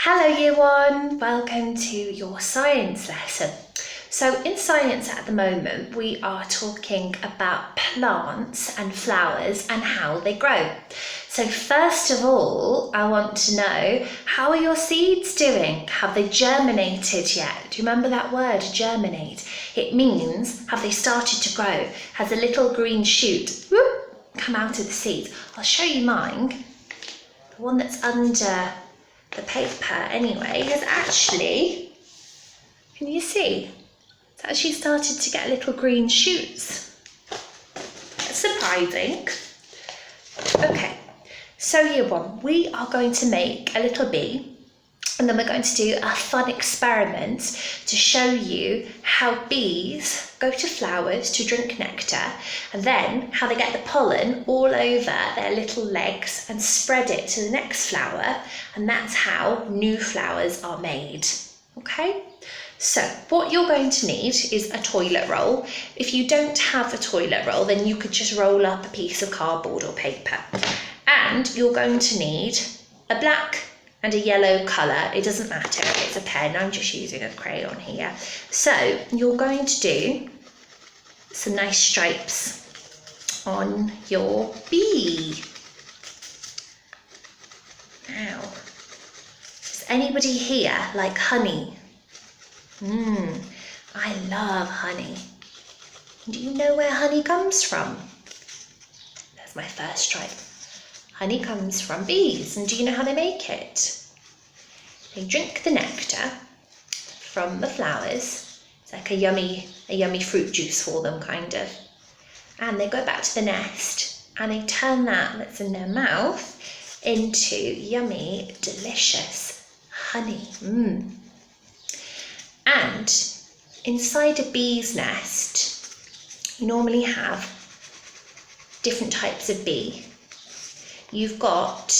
Hello Year 1, welcome to your science lesson. So in science at the moment we are talking about plants and flowers and how they grow. So first of all I want to know, how are your seeds doing? Have they germinated yet? Do you remember that word, germinate? It means, have they started to grow? Has a little green shoot come out of the seeds? I'll show you mine. The one that's under the paper anyway has actually, can you see? It's actually started to get little green shoots. That's surprising. Okay, so Year 1, we are going to make a little bee and then we're going to do a fun experiment to show you how bees go to flowers to drink nectar and then how they get the pollen all over their little legs and spread it to the next flower, and that's how new flowers are made. Okay, so what you're going to need is a toilet roll. If you don't have a toilet roll, then you could just roll up a piece of cardboard or paper, and you're going to need a black and a yellow colour. It doesn't matter if it's a pen, I'm just using a crayon here. So you're going to do some nice stripes on your bee. Now, does anybody here like honey? I love honey. Do you know where honey comes from? There's my first stripe. Honey comes from bees, and do you know how they make it? They drink the nectar from the flowers. It's like a yummy fruit juice for them, kind of. And they go back to the nest and they turn that that's in their mouth into yummy, delicious honey. And inside a bee's nest, you normally have different types of bee. You've got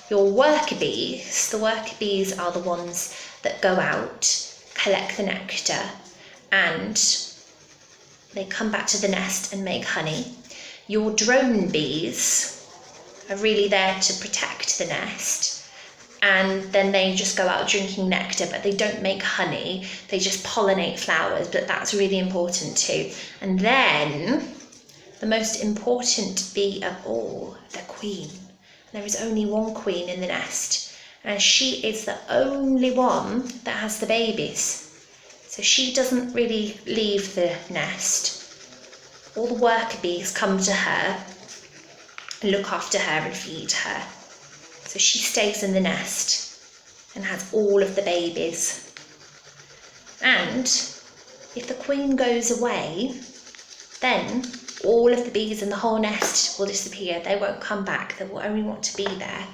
your worker bees. The worker bees are the ones that go out, collect the nectar, and they come back to the nest and make honey. Your drone bees are really there to protect the nest, and then they just go out drinking nectar, but they don't make honey. They just pollinate flowers, but that's really important too. And then the most important bee of all, the queen. There is only one queen in the nest, and she is the only one that has the babies. So she doesn't really leave the nest. All the worker bees come to her and look after her and feed her. So she stays in the nest and has all of the babies. And if the queen goes away, then all of the bees in the whole nest will disappear. They won't come back. They will only want to be there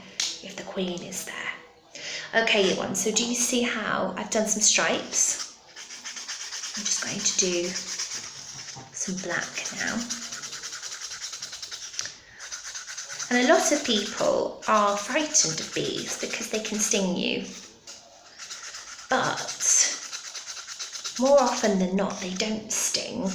if the queen is there. Okay, Year 1, so do you see how I've done some stripes? I'm just going to do some black now. And a lot of people are frightened of bees because they can sting you. But more often than not, they don't sting.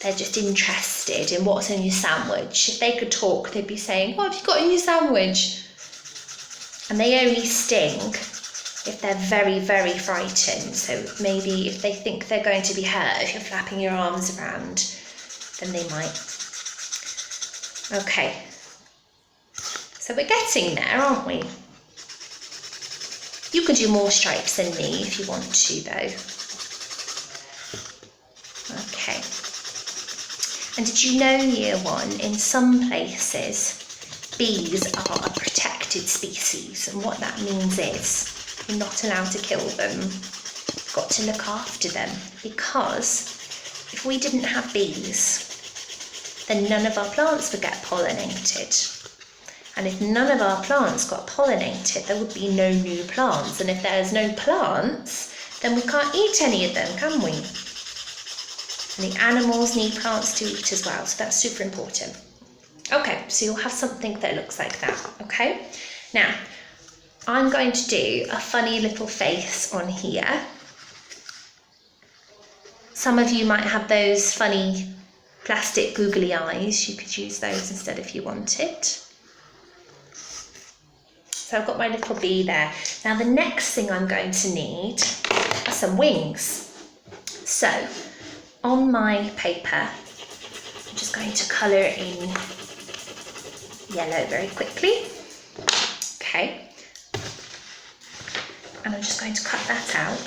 They're just interested in what's in your sandwich. If they could talk, they'd be saying, "What have you got in your sandwich?" And they only sting if they're very, very frightened. So maybe if they think they're going to be hurt, if you're flapping your arms around, then they might. Okay. So we're getting there, aren't we? You can do more stripes than me if you want to, though. Okay. And did you know, Year 1, in some places, bees are a protected species, and what that means is you're not allowed to kill them. You've got to look after them, because if we didn't have bees, then none of our plants would get pollinated. And if none of our plants got pollinated, there would be no new plants. And if there's no plants, then we can't eat any of them, can we? And the animals need plants to eat as well, so that's super important. Okay, so you'll have something that looks like that, okay? Now, I'm going to do a funny little face on here. Some of you might have those funny plastic googly eyes. You could use those instead if you wanted. So I've got my little bee there. Now the next thing I'm going to need are some wings. So on my paper, I'm just going to colour it in yellow very quickly. Okay. And I'm just going to cut that out.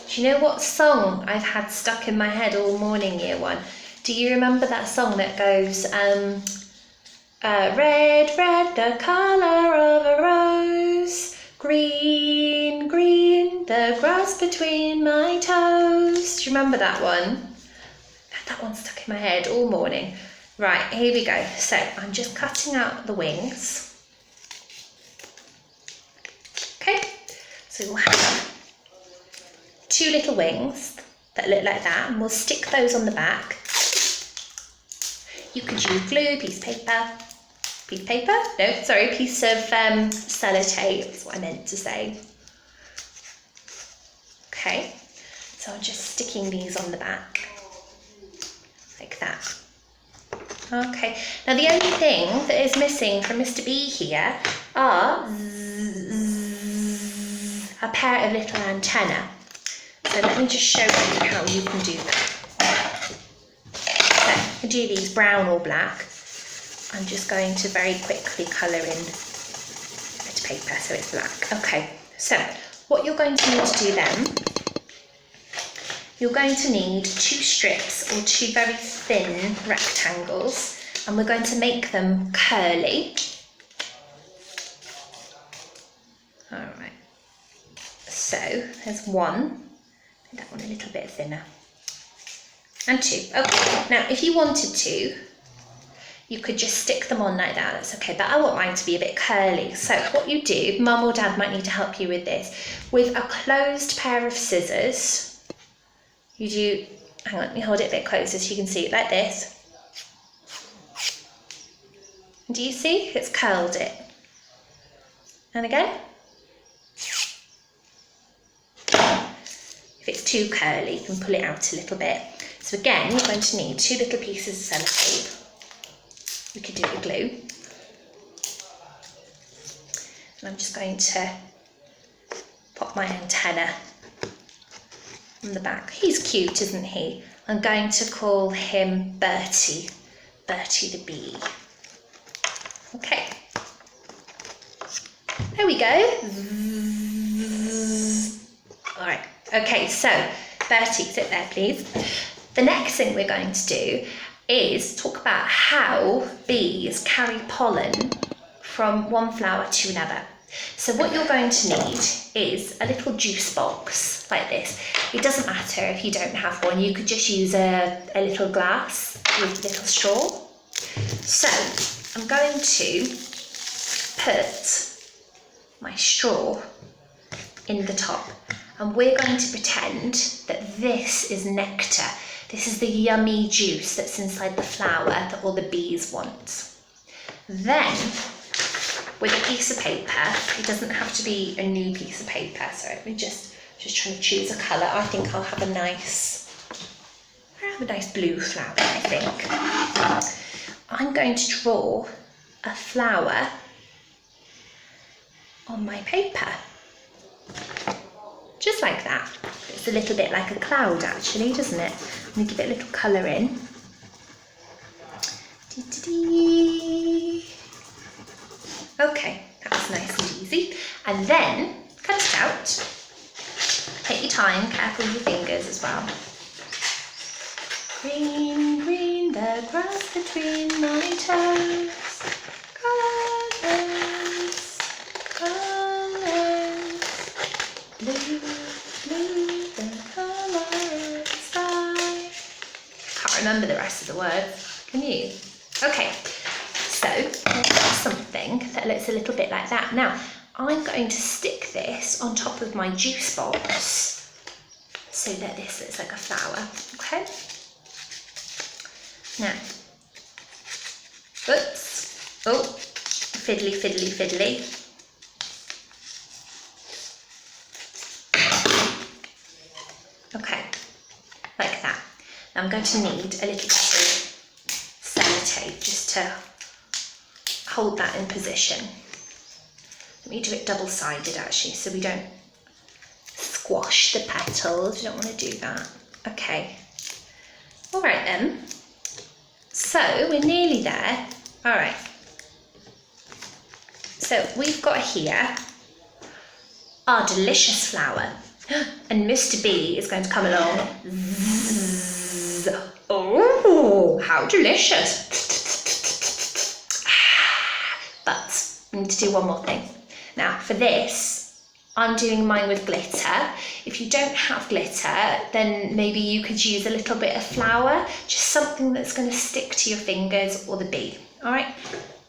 Do you know what song I've had stuck in my head all morning, year one? Do you remember that song that goes, red, red, the colour of a rose, green, green, the grass between my toes? Do you remember that one? I've had that one stuck in my head all morning. Right, here we go. So I'm just cutting out the wings. Okay, so we'll have 2 little wings that look like that, and we'll stick those on the back. You could use glue, piece of paper, piece of sellotape, that's what I meant to say. Okay, so I'm just sticking these on the back, like that. Okay, now the only thing that is missing from Mr. B here are a pair of little antennae. So let me just show you how you can do that. So you can do these brown or black. I'm just going to very quickly colour in a bit of paper so it's black. Okay, so what you're going to need to do then, you're going to need 2 strips or 2 very thin rectangles, and we're going to make them curly. All right, so there's 1. That one a little bit thinner. And 2. Okay, now if you wanted to, you could just stick them on like that, that's okay, but I want mine to be a bit curly. So what you do, mum or dad might need to help you with this, with a closed pair of scissors, you do, hang on, let me hold it a bit closer so you can see it like this. Do you see? It's curled it. And again. If it's too curly, you can pull it out a little bit. So again, you're going to need 2 little pieces of sellotape. We could do the glue. And I'm just going to pop my antenna on the back. He's cute, isn't he? I'm going to call him Bertie. Bertie the bee. Okay. There we go. All right. Okay, so Bertie, sit there please. The next thing we're going to do is talk about how bees carry pollen from one flower to another. So what you're going to need is a little juice box like this. It doesn't matter if you don't have one, you could just use a little glass with a little straw. So I'm going to put my straw in the top, and we're going to pretend that this is nectar. This is the yummy juice that's inside the flower that all the bees want. Then, with a piece of paper, it doesn't have to be a new piece of paper, so let me just trying to choose a colour. I think I'll have a nice blue flower, I think. I'm going to draw a flower on my paper. Just like that. It's a little bit like a cloud actually, doesn't it? I'm going to give it a little colour in. Okay, that was nice and easy. And then cut it out. Take your time, careful with your fingers as well. Green, green, the grass between my toes. Colours, colours. Blue, blue, the colour of the sky. Can't remember the rest of the words, can you? Okay, so here's something that looks a little bit like that. Now, I'm going to stick this on top of my juice box so that this looks like a flower, okay? Now, oops, oh, fiddly, fiddly, fiddly. Okay, like that. Now I'm going to need a little bit of sellotape just to hold that in position. Let me do it double-sided actually, so we don't squash the petals. You don't want to do that. Okay. All right then. So we're nearly there. All right. So we've got here our delicious flower. And Mr. B is going to come along. Zzz. Oh, how delicious. But we need to do one more thing. Now for this, I'm doing mine with glitter. If you don't have glitter, then maybe you could use a little bit of flour, just something that's going to stick to your fingers or the bee. All right,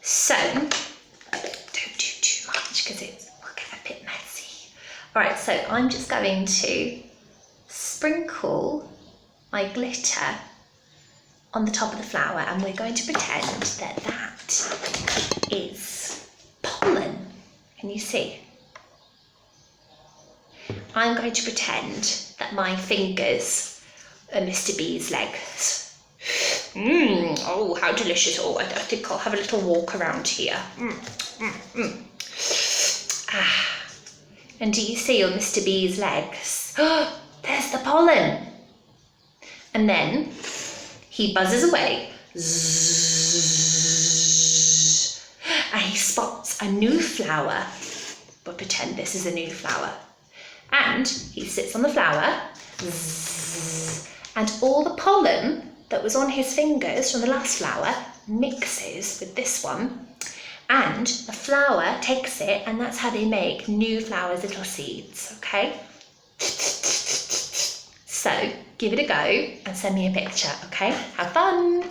so don't do too much because it will get a bit messy. All right, so I'm just going to sprinkle my glitter on the top of the flower, and we're going to pretend that that is pollen. Can you see? I'm going to pretend that my fingers are Mr. B's legs. Oh, how delicious. Oh, I think I'll have a little walk around here. And do you see on Mr. B's legs? Oh, there's the pollen. And then he buzzes away. Zzz, and he spots a new flower. But pretend this is a new flower. And he sits on the flower, zzz, and all the pollen that was on his fingers from the last flower mixes with this one, and the flower takes it, and that's how they make new flowers' little seeds, okay? So give it a go and send me a picture, okay? Have fun!